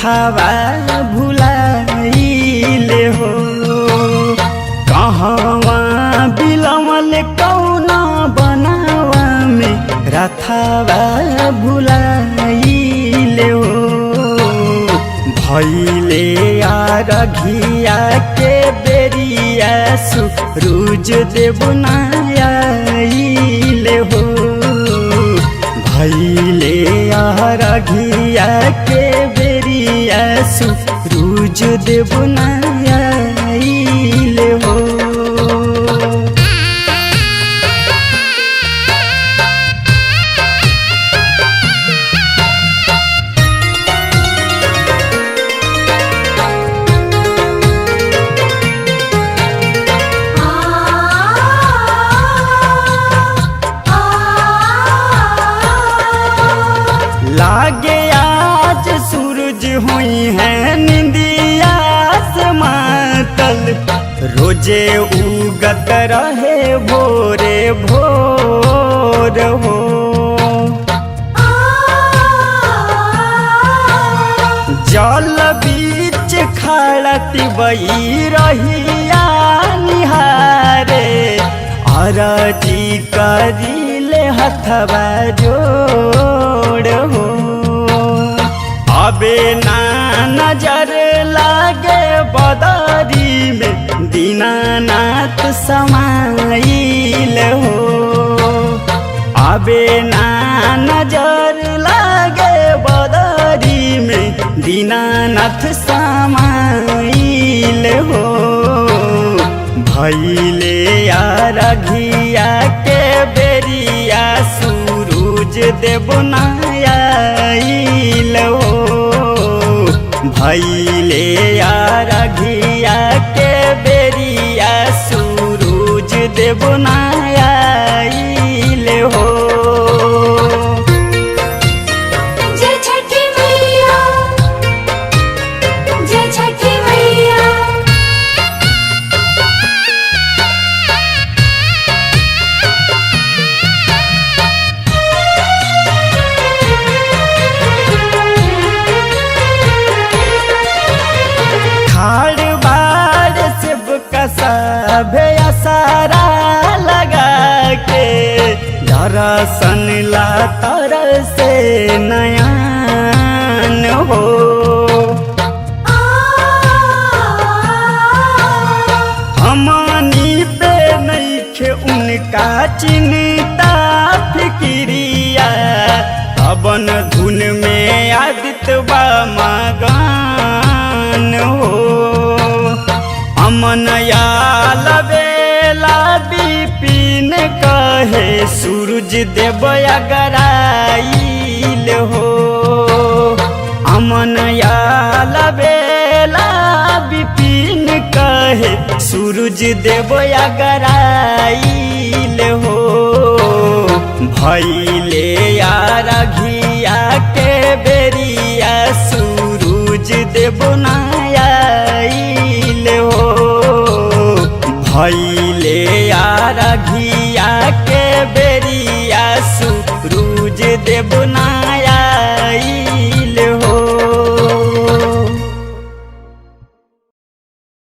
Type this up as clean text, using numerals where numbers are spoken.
हथवा भुलाइले हो। कहवा बिलमल कौना बनावा में रथवा भुलाइले हो। भैले अरघिया के बेरिया सूरज देव नाइले हो। भैले अरघिया के बेरिया सूरज देव नाइले हो। लागे आज सूरज हुई है निंदिया से मातल। रोजे उगत रहे भोरे भोर हो। जल बीच खड़त बई रहिया निहारे। अरजी करिले हथवा जोड़ हो। अबे ना नजर लागे बदरी में दीनानाथ समाइल हो। अबे ना नजर लागे बदरी में दीनानाथ समाइल हो। भैले अरघिया के बेरिया सूरज देव नाइल हो। भैले अरघिया के बेरिया सूरज देव नाइल हो। जय छठी मैया, जय छठी मैया। सभे सारा लगा के दर्शन ला तरसे नयन हो। हमनी पे नइखे उनका चिंता फिक्रिया। अबन धुन में आदित्य बा मगन हो। अमनया लबेला बिपिन कहे सूरज देव अगराइल हो। अमनया लबेला बिपिन कहे सूरज देव अगराइल हो। भैले अरघिया के बेरिया सूरज देव नाइल हो। भैले अरघिया के बेरिया सूरज देव नाइल